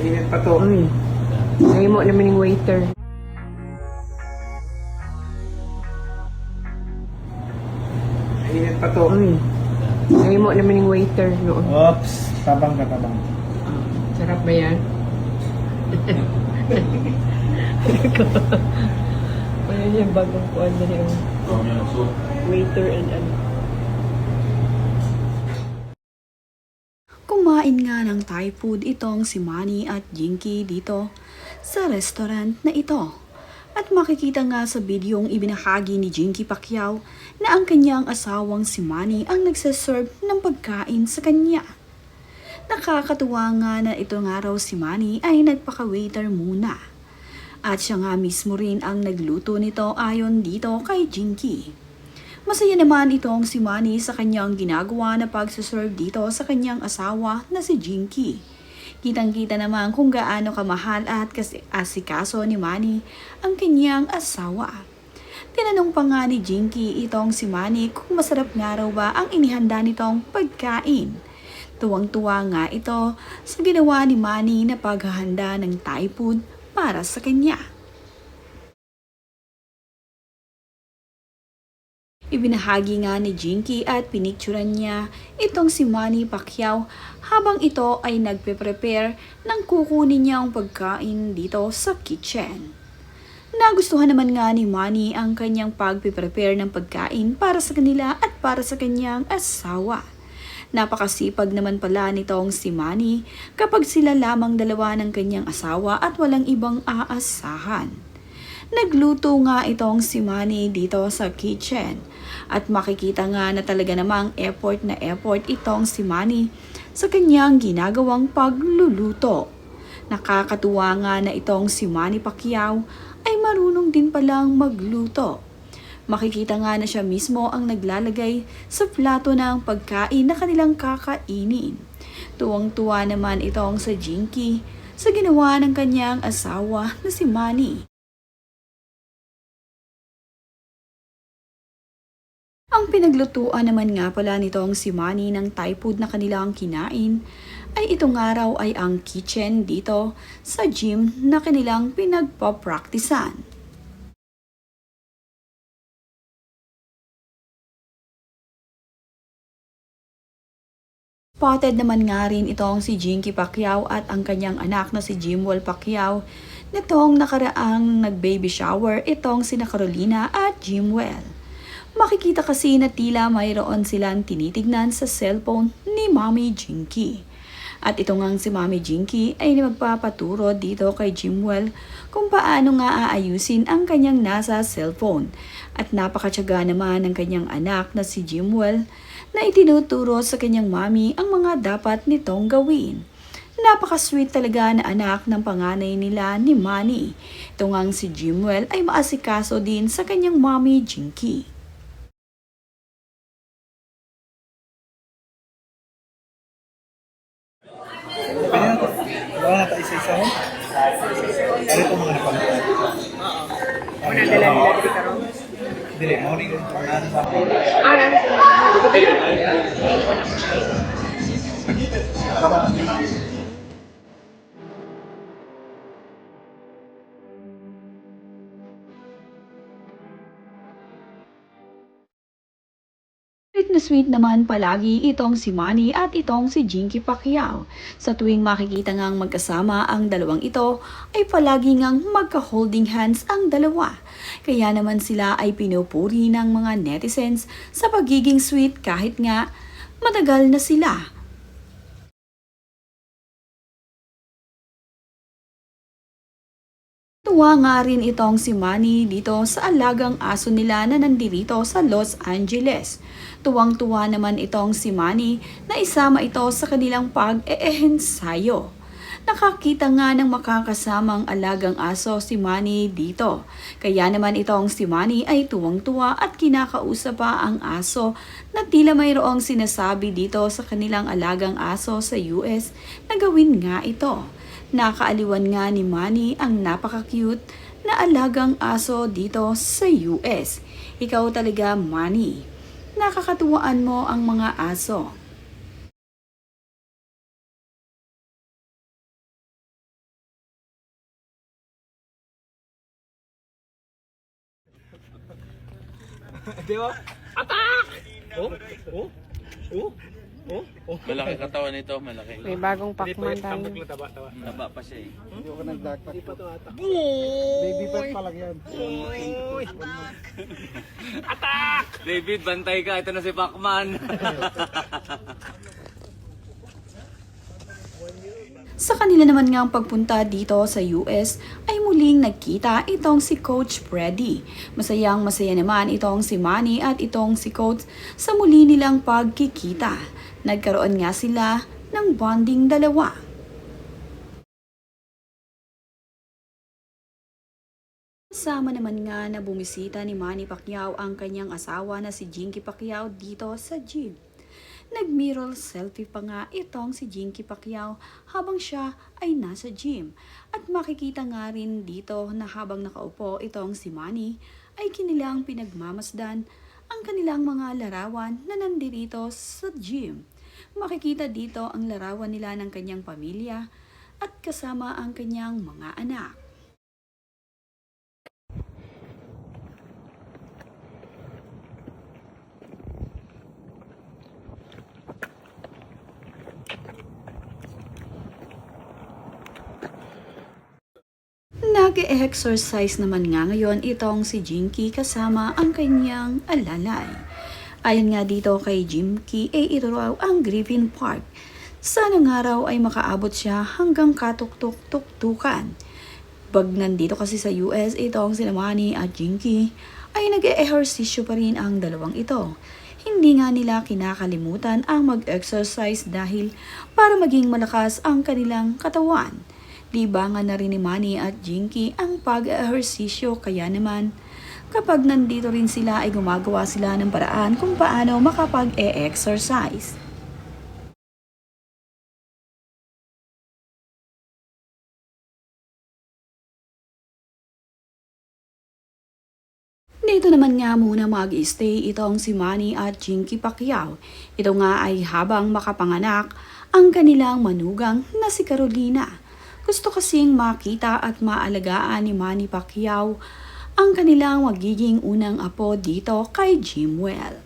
Init pa to. Uy, ngayon mo naman yung waiter. Init pa to. Uy, ngayon mo naman yung waiter noon. Oops, tabang ka tabang. Sarap ba yan? Ayan yung bagong kuwan na yung waiter and ano. Kumain nga ng Thai food itong si Manny at Jinky dito sa restaurant na ito. At makikita nga sa videong ibinahagi ni Jinky Pacquiao na ang kanyang asawang si Manny ang nagsaserve ng pagkain sa kanya. Nakakatuwa nga na ito nga raw si Manny ay nagpaka-waiter muna. At siya nga mismo rin ang nagluto nito ayon dito kay Jinky. Masaya naman itong si Manny sa kanyang ginagawa na pagsaserve dito sa kanyang asawa na si Jinky. Kitang-kita naman kung gaano kamahal at asikaso ni Manny ang kanyang asawa. Tinanong pa nga ni Jinky itong si Manny kung masarap nga raw ba ang inihanda nitong pagkain. Tuwang-tuwa nga ito sa ginawa ni Manny na paghahanda ng Thai food para sa kanya. Ibinahagi nga ni Jinky at pinicturan niya itong si Manny Pacquiao habang ito ay nagpe-prepare ng kukunin niyang pagkain dito sa kitchen. Nagustuhan naman nga ni Manny ang kanyang pagpe-prepare ng pagkain para sa kanila at para sa kanyang asawa. Napakasipag naman pala nitong si Manny kapag sila lamang dalawa ng kanyang asawa at walang ibang aasahan. Nagluto nga itong si Manny dito sa kitchen at makikita nga na talaga namang effort na effort itong si Manny sa kanyang ginagawang pagluluto. Nakakatuwa nga na itong si Manny Pacquiao ay marunong din palang magluto. Makikita nga na siya mismo ang naglalagay sa plato ng pagkain na kanilang kakainin. Tuwang-tuwa naman itong sa Jinky sa ginawa ng kanyang asawa na si Manny. Ang pinaglutuan naman nga pala nitong si Manny ng Thai food na kanilang kinain ay itong araw ay ang kitchen dito sa gym na kanilang pinagpapraktisan. Spotted naman nga rin itong si Jinky Pacquiao at ang kanyang anak na si Jimwell Pacquiao nitong nakaraang nag-baby shower itong sina Carolina at Jimwell. Makikita kasi na tila mayroon silang tinitignan sa cellphone ni Mommy Jinky. At ito ngang si Mommy Jinky ay magpapaturo dito kay Jimwell kung paano nga aayusin ang kanyang nasa cellphone. At napakatyaga naman ng kanyang anak na si Jimwell na itinuturo sa kanyang mommy ang mga dapat nitong gawin. Napaka-sweet talaga na anak ng panganay nila ni Manny. Ito ngang si Jimwell ay maasikaso din sa kanyang Mommy Jinky. Wala na tayo isa-isahan? Ano itong mga napamatan? Una dala nila dito karon. Dili, morning. Ano sa ako? Sweet na sweet naman palagi itong si Manny at itong si Jinky Pacquiao. Sa tuwing makikita ngang magkasama ang dalawang ito, ay palagi ngang magka-holding hands ang dalawa. Kaya naman sila ay pinupuri ng mga netizens sa pagiging sweet kahit nga matagal na sila. Tuwa nga rin itong si Manny dito sa alagang aso nila na nandirito sa Los Angeles. Tuwang-tuwa naman itong si Manny na isama ito sa kanilang pag-eehensayo. Nakakita nga ng makakasamang alagang aso si Manny dito. Kaya naman itong si Manny ay tuwang-tuwa at kinakausap pa ang aso na tila mayroong sinasabi dito sa kanilang alagang aso sa US na gawin nga ito. Nakaaliwan nga ni Manny ang napaka-cute na alagang aso dito sa US. Ikaw talaga, Manny. Nakakatuwaan mo ang mga aso. Di ba? Attack! Oh, oh, oh, oh, oh. Malaki katawan nito, malaki. May bagong pakman tayo. Taba pa siya eh. Hindi ako nagdagpat. Hindi pa tumatak. Baby fat pa lang yan. David, bantay ka. Ito na si Pacman. Sa kanila naman ngang pagpunta dito sa US ay muling nagkita itong si Coach Freddy. Masayang masaya naman itong si Manny at itong si Coach sa muli nilang pagkikita. Nagkaroon nga sila ng bonding dalawa. Kasama naman nga na bumisita ni Manny Pacquiao ang kanyang asawa na si Jinky Pacquiao dito sa gym. Nag-mirror selfie pa nga itong si Jinky Pacquiao habang siya ay nasa gym. At makikita nga rin dito na habang nakaupo itong si Manny ay kanilang pinagmamasdan ang kanilang mga larawan na nandirito sa gym. Makikita dito ang larawan nila ng kanyang pamilya at kasama ang kanyang mga anak. Nag-exercise naman nga ngayon itong si Jinky kasama ang kanyang alalay. Ayon nga dito kay Jinky, ito raw ang Griffin Park. Sana nga raw ay makaabot siya hanggang katuk-tuk-tuk-tukan. Pag nandito kasi sa US, itong si Manny at Jinky ay nag-ehersisyo pa rin ang dalawang ito. Hindi nga nila kinakalimutan ang mag-exercise dahil para maging malakas ang kanilang katawan. Libangan na rin ni Manny at Jinky ang pag-ehersisyo kaya naman kapag nandito rin sila ay gumagawa sila ng paraan kung paano makapag-e-exercise. Dito naman nga muna mag-stay itong si Manny at Jinky Pacquiao. Ito nga ay habang makapanganak ang kanilang manugang na si Carolina. Gusto kasing makita at maalagaan ni Manny Pacquiao ang kanilang magiging unang apo dito kay Jimwell.